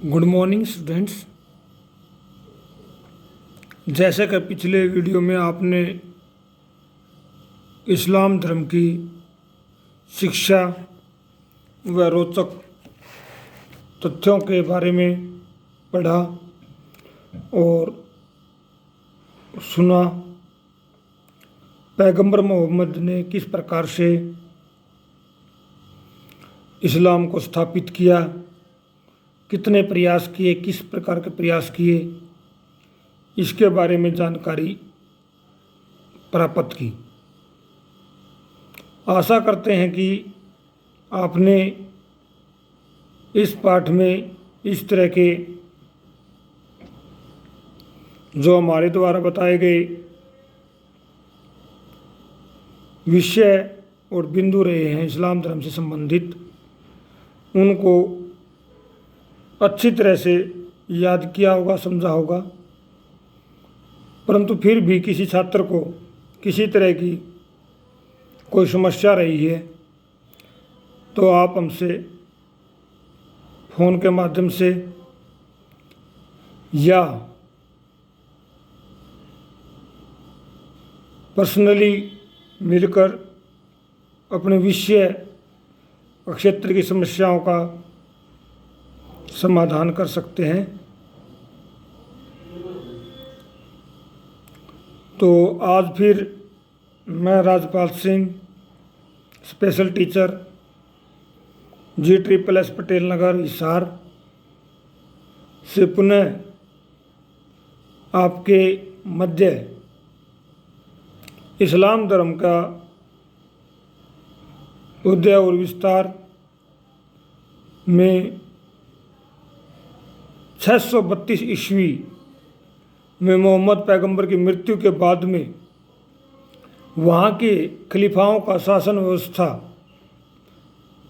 Good morning students. जैसे कि पिछले वीडियो में आपने इस्लाम धर्म की शिक्षा व रोचक तथ्यों के बारे में पढ़ा और सुना, पैगंबर मोहम्मद ने किस प्रकार से इस्लाम को स्थापित किया, कितने प्रयास किए, किस प्रकार के प्रयास किए, इसके बारे में जानकारी प्राप्त की। आशा करते हैं कि आपने इस पाठ में इस तरह के जो हमारे द्वारा बताए गए विषय और बिंदु रहे हैं इस्लाम धर्म से संबंधित, उनको अच्छी तरह से याद किया होगा, समझा होगा। परंतु फिर भी किसी छात्र को किसी तरह की कोई समस्या रही है तो आप हमसे फ़ोन के माध्यम से या पर्सनली मिलकर अपने विषय क्षेत्र की समस्याओं का समाधान कर सकते हैं। तो आज फिर मैं Rajpal Singh, special teacher, G++ Patel Nagar, Hisar से पुनः आपके मध्य इस्लाम धर्म का उदय और विस्तार में 632 ईस्वी में मोहम्मद पैगंबर की मृत्यु के बाद में वहाँ के खलीफाओं का शासन व्यवस्था,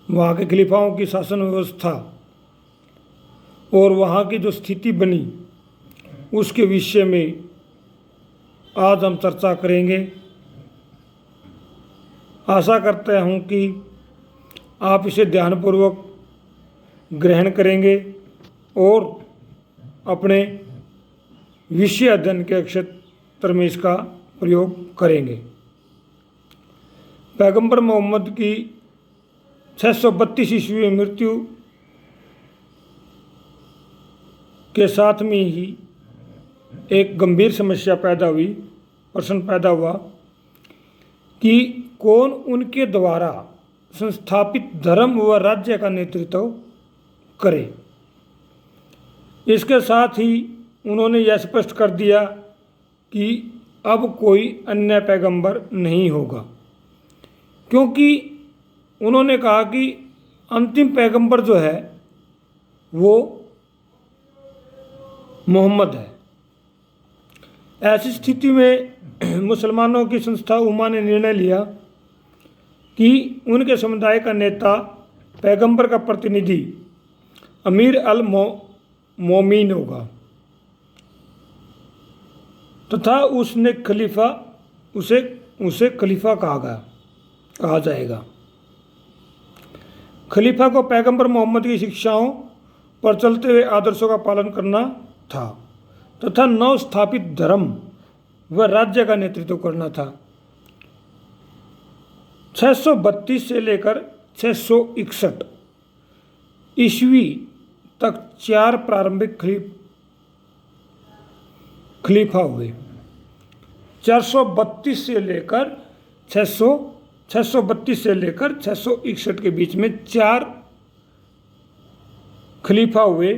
वहाँ के खलीफाओं की शासन व्यवस्था और वहाँ की जो स्थिति बनी उसके विषय में आज हम चर्चा करेंगे। आशा करता हूँ कि आप इसे ध्यानपूर्वक ग्रहण करेंगे और अपने विषय अध्ययन के क्षेत्र में इसका प्रयोग करेंगे। पैगंबर मोहम्मद की 632 ईस्वी में मृत्यु के साथ में ही एक गंभीर समस्या पैदा हुई, प्रश्न पैदा हुआ कि कौन उनके द्वारा संस्थापित धर्म व राज्य का नेतृत्व करे। इसके साथ ही उन्होंने यह स्पष्ट कर दिया कि अब कोई अन्य पैगंबर नहीं होगा, क्योंकि उन्होंने कहा कि अंतिम पैगंबर जो है वो मोहम्मद है। ऐसी स्थिति में मुसलमानों की संस्था उम्मा ने निर्णय लिया कि उनके समुदाय का नेता पैगंबर का प्रतिनिधि अमीर अल मोमिन होगा तथा उसने खलीफा उसे खलीफा कहा जाएगा। खलीफा को पैगंबर मोहम्मद की शिक्षाओं पर चलते हुए आदर्शों का पालन करना था तथा नव स्थापित धर्म व राज्य का नेतृत्व करना था। 632 से लेकर 661 ईस्वी तक 4 प्रारंभिक खलीफा हुए। 632 से लेकर 661 के बीच में 4 खलीफा हुए।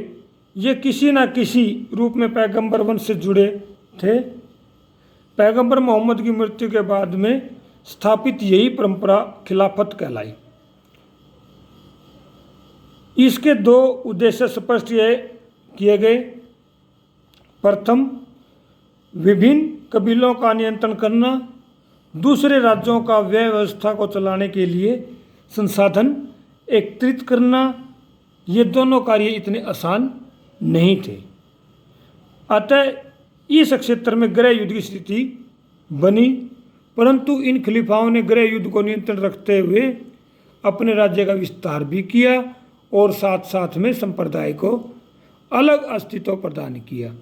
ये किसी न किसी रूप में पैगंबर वंश से जुड़े थे। पैगंबर मोहम्मद की मृत्यु के बाद में स्थापित यही परंपरा खिलाफत कहलाई। इसके 2 उद्देश्य स्पष्ट किए गए। प्रथम, विभिन्न कबीलों का नियंत्रण करना, दूसरे राज्यों का व्यय व्यवस्था को चलाने के लिए संसाधन एकत्रित करना। ये दोनों कार्य इतने आसान नहीं थे। अतः इस क्षेत्र में गृह युद्ध की स्थिति बनी, परंतु इन खलीफाओं ने गृह युद्ध को नियंत्रण रखते हुए अपने राज्य का विस्तार भी किया और साथ साथ में संप्रदाय को अलग अस्तित्व प्रदान किया।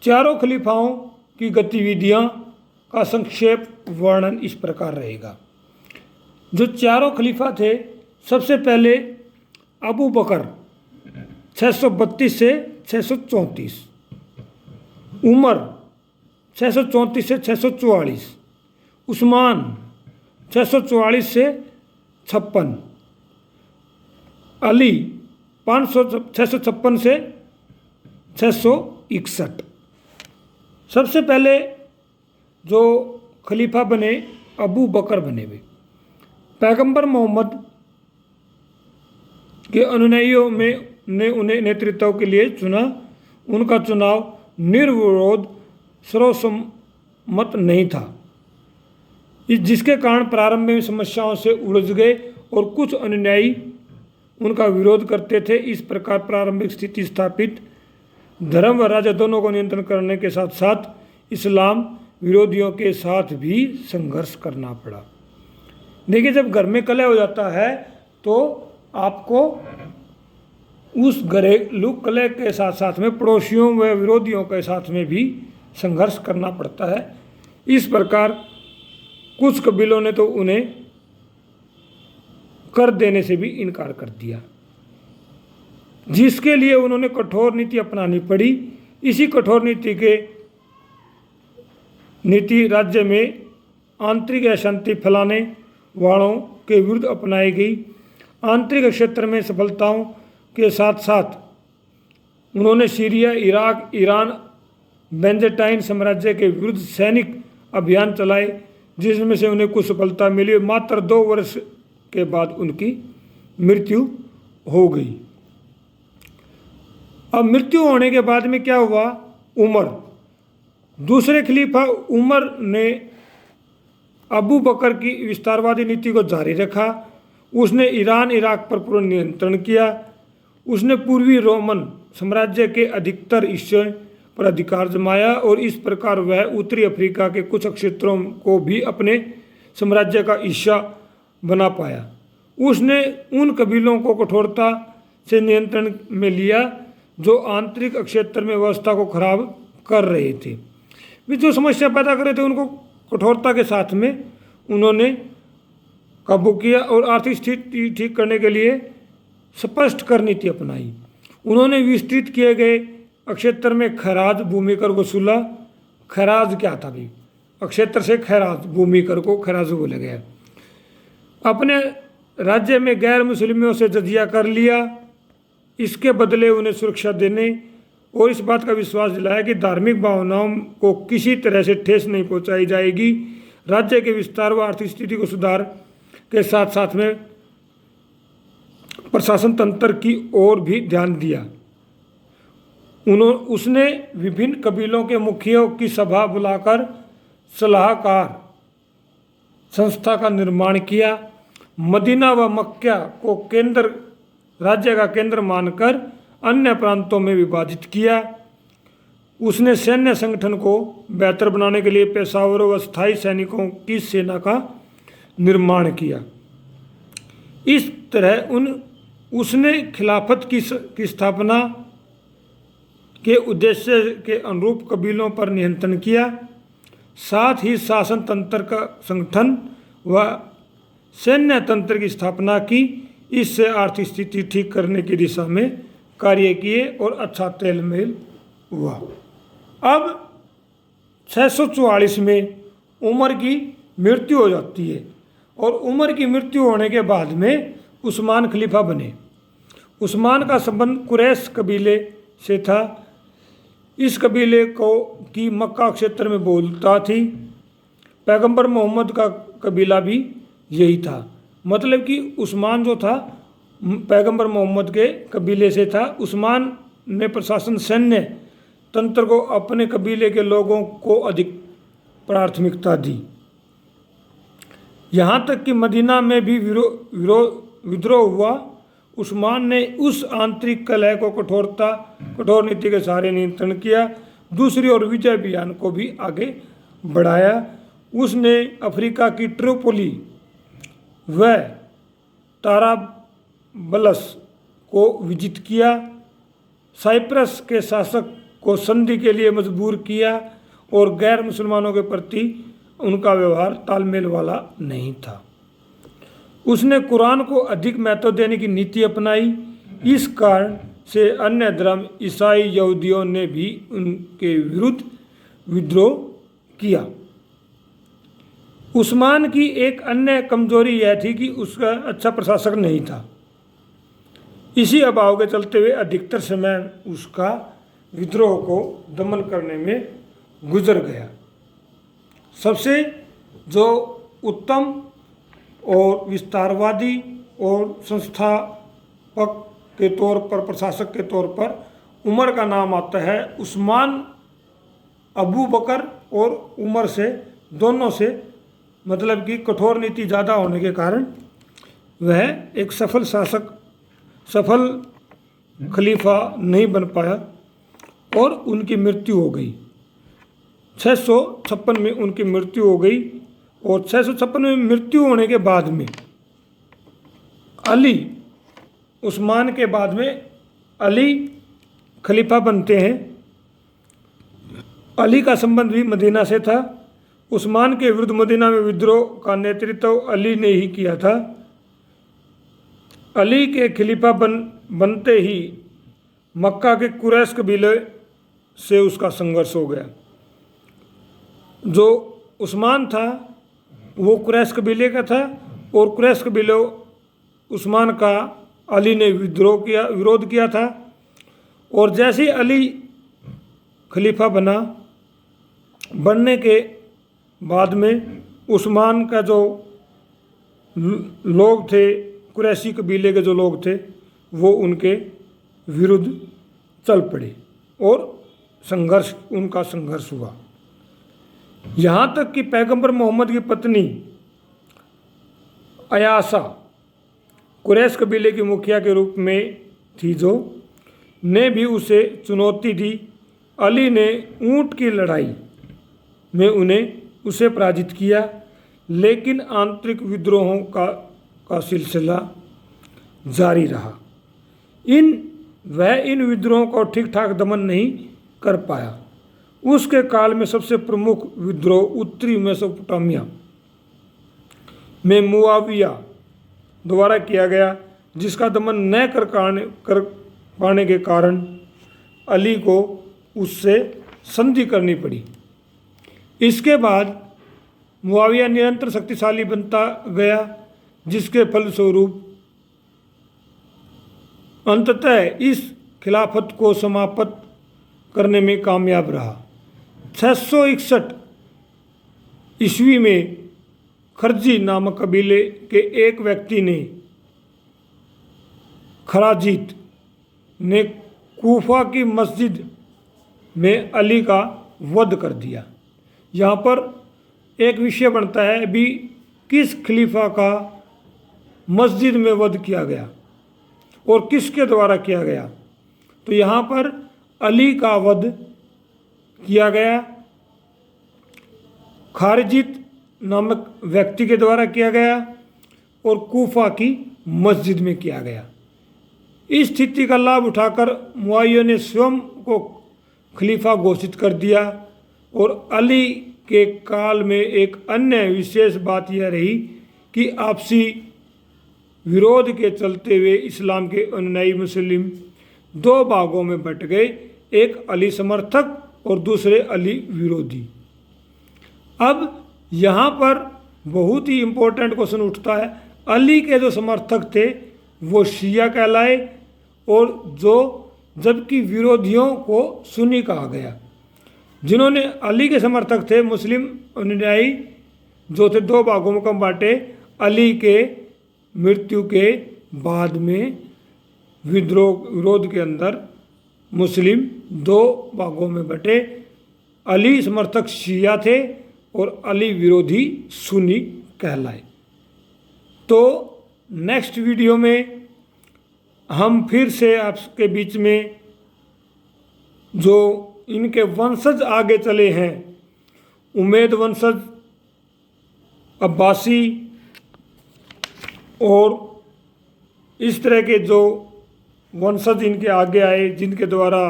चारों खलीफाओं की गतिविधियां का संक्षेप वर्णन इस प्रकार रहेगा। जो चारों खलीफा थे, सबसे पहले अबू बकर 632 से 634, उमर 634 से 644, उस्मान 644 से 56, अली 656 से 661। सबसे पहले जो खलीफा बने अबू बकर बने वे पैगंबर मोहम्मद के अनुयायियों में ने उन्हें नेतृत्व के लिए चुना। उनका चुनाव निर्विरोध सर्वसम्मत नहीं था, जिसके कारण प्रारंभ में समस्याओं से उलझ गए और कुछ अनुयायी उनका विरोध करते थे। इस प्रकार प्रारंभिक स्थिति स्थापित धर्म व राजा दोनों को नियंत्रण करने के साथ साथ इस्लाम विरोधियों के साथ भी संघर्ष करना पड़ा। देखिए, जब घर में कलह हो जाता है तो आपको उस घरेलू कलह के साथ साथ में पड़ोसियों व विरोधियों के साथ में भी संघर्ष करना पड़ता है। इस प्रकार कुछ कबीलों ने तो उन्हें कर देने से भी इनकार कर दिया, जिसके लिए उन्होंने कठोर नीति अपनानी पड़ी। इसी कठोर नीति राज्य में आंतरिक अशांति फैलाने वालों के विरुद्ध अपनाई गई। आंतरिक क्षेत्र में सफलताओं के साथ साथ उन्होंने सीरिया, इराक, ईरान, बेंजेटाइन साम्राज्य के विरुद्ध सैनिक अभियान चलाए, जिसमें से उन्हें कुछ सफलता मिली। मात्र 2 वर्ष के बाद उनकी मृत्यु हो गई। अब मृत्यु होने के बाद में क्या हुआ? उमर, दूसरे खलीफा उमर ने अबू बकर की विस्तारवादी नीति को जारी रखा। उसने ईरान, इराक पर पूर्ण नियंत्रण किया। उसने पूर्वी रोमन साम्राज्य के अधिकतर हिस्से पर अधिकार जमाया और इस प्रकार वह उत्तरी अफ्रीका के कुछ क्षेत्रों को भी अपने साम्राज्य का हिस्सा बना पाया। उसने उन कबीलों को कठोरता से नियंत्रण में लिया जो आंतरिक क्षेत्र में व्यवस्था को खराब कर रहे थे। वे जो समस्या पैदा कर रहे थे उनको कठोरता के साथ में उन्होंने काबू किया और आर्थिक स्थिति ठीक करने के लिए स्पष्ट कर नीति अपनाई। उन्होंने विस्तृत किए गए क्षेत्र में खराज भूमि कर वसूला। खराज क्या था भाई? क्षेत्र से खराज भूमि कर को खराज बोला गया। अपने राज्य में गैर मुस्लिमों से जजिया कर लिया। इसके बदले उन्हें सुरक्षा देने और इस बात का विश्वास दिलाया कि धार्मिक भावनाओं को किसी तरह से ठेस नहीं पहुंचाई जाएगी। राज्य के विस्तार व आर्थिक स्थिति को सुधार के साथ साथ में प्रशासन तंत्र की ओर भी ध्यान दिया। उसने विभिन्न कबीलों के मुखियों की सभा बुलाकर सलाहकार संस्था का निर्माण किया। मदीना व मक्का को केंद्र राज्य का केंद्र मानकर अन्य प्रांतों में विभाजित किया। उसने सैन्य संगठन को बेहतर बनाने के लिए पेशेवरों व स्थायी सैनिकों की सेना का निर्माण किया। इस तरह उसने खिलाफत की स्थापना के उद्देश्य के अनुरूप कबीलों पर नियंत्रण किया। साथ ही शासन तंत्र का संगठन व सैन्य तंत्र की स्थापना की। इससे आर्थिक स्थिति ठीक करने की दिशा में कार्य किए और अच्छा तालमेल हुआ। अब 644 में उमर की मृत्यु हो जाती है और उमर की मृत्यु होने के बाद में उस्मान खलीफा बने। उस्मान का संबंध कुरैश कबीले से था। इस कबीले की मक्का क्षेत्र में बोलता थी। पैगंबर मोहम्मद का कबीला भी यही था। मतलब कि उस्मान जो था पैगंबर मोहम्मद के कबीले से था। उस्मान ने प्रशासन सैन्य तंत्र को अपने कबीले के लोगों को अधिक प्राथमिकता दी। यहाँ तक कि मदीना में भी विद्रोह हुआ। उस्मान ने उस आंतरिक कलह को कठोर नीति के सहारे नियंत्रण किया। दूसरी ओर विजय अभियान को भी आगे बढ़ाया। उसने अफ्रीका की ट्रिपोली व ताराबलस को विजित किया। साइप्रस के शासक को संधि के लिए मजबूर किया और गैर मुसलमानों के प्रति उनका व्यवहार तालमेल वाला नहीं था। उसने कुरान को अधिक महत्व देने की नीति अपनाई। इस कारण से अन्य धर्म ईसाई यहूदियों ने भी उनके विरुद्ध विद्रोह किया। उस्मान की एक अन्य कमजोरी यह थी कि उसका अच्छा प्रशासक नहीं था। इसी अभाव के चलते हुए अधिकतर समय उसका विद्रोह को दमन करने में गुजर गया। सबसे जो उत्तम और विस्तारवादी और संस्थापक के तौर पर, प्रशासक के तौर पर उमर का नाम आता है। उस्मान अबू बकर और उमर से दोनों से मतलब कि कठोर नीति ज़्यादा होने के कारण वह एक सफल शासक, सफल खलीफा नहीं बन पाया और उनकी मृत्यु हो गई। 656 में उनकी मृत्यु हो गई और 656 में मृत्यु होने के बाद में अली, उस्मान के बाद में अली खलीफा बनते हैं। अली का संबंध भी मदीना से था। उस्मान के विरुद्ध मदीना में विद्रोह का नेतृत्व अली ने ही किया था। अली के खलीफा बनते ही मक्का के कुरैश कबीले से उसका संघर्ष हो गया। जो उस्मान था वो कुरैश कबीले का था और कुरैश कबीले उस्मान का अली ने विरोध किया था। और जैसे ही अली खलीफा बनने के बाद में उस्मान का जो लोग थे, कुरैशी कबीले के जो लोग थे, वो उनके विरुद्ध चल पड़े और उनका संघर्ष हुआ। यहाँ तक कि पैगंबर मोहम्मद की पत्नी अयासा कुरैश कबीले की मुखिया के रूप में थी, जो ने भी उसे चुनौती दी। अली ने ऊंट की लड़ाई में उसे पराजित किया, लेकिन आंतरिक विद्रोहों का सिलसिला जारी रहा। वह इन विद्रोहों को ठीक ठाक दमन नहीं कर पाया। उसके काल में सबसे प्रमुख विद्रोह उत्तरी मेसोपोटामिया में मुआविया द्वारा किया गया, जिसका दमन न कर पाने के कारण अली को उससे संधि करनी पड़ी। इसके बाद मुआविया निरंतर शक्तिशाली बनता गया, जिसके फलस्वरूप अंततः इस खिलाफत को समाप्त करने में कामयाब रहा। 661 ईस्वी में खरजी नामक कबीले के एक व्यक्ति ने खराजीत ने कूफा की मस्जिद में अली का वध कर दिया। यहाँ पर एक विषय बनता है भी किस खलीफा का मस्जिद में वध किया गया और किसके द्वारा किया गया। तो यहाँ पर अली का वध किया गया खारजित नामक व्यक्ति के द्वारा किया गया और कूफा की मस्जिद में किया गया। इस स्थिति का लाभ उठाकर मुआविया ने स्वयं को खलीफा घोषित कर दिया। और अली के काल में एक अन्य विशेष बात यह रही कि आपसी विरोध के चलते हुए इस्लाम के अनुयायी मुस्लिम दो भागों में बंट गए, एक अली समर्थक और दूसरे अली विरोधी। अब यहाँ पर बहुत ही इम्पोर्टेंट क्वेश्चन उठता है, अली के जो समर्थक थे वो शिया कहलाए और जबकि विरोधियों को सुन्नी कहा गया। जिन्होंने अली के समर्थक थे मुस्लिम अनुयायी जो थे दो भागों में बांटे। अली के मृत्यु के बाद में विरोध के अंदर मुस्लिम दो भागों में बटे। अली समर्थक शिया थे और अली विरोधी सुन्नी कहलाए। तो नेक्स्ट वीडियो में हम फिर से आपके बीच में जो इनके वंशज आगे चले हैं, उमैद वंशज, अब्बासी और इस तरह के जो वंशज इनके आगे आए, जिनके द्वारा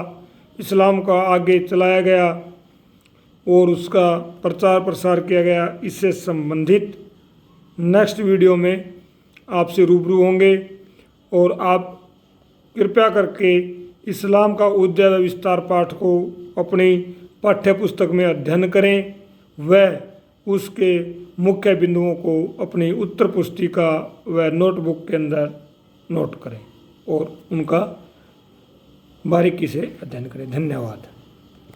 इस्लाम का आगे चलाया गया और उसका प्रचार प्रसार किया गया। इससे संबंधित नेक्स्ट वीडियो में आपसे रूबरू होंगे और आप कृपया करके इस्लाम का उद्या व विस्तार पाठ को अपनी पाठ्य पुस्तक में अध्ययन करें व उसके मुख्य बिंदुओं को अपनी उत्तर पुस्तिका व नोटबुक के अंदर नोट करें और उनका बारीकी से अध्ययन करें। धन्यवाद।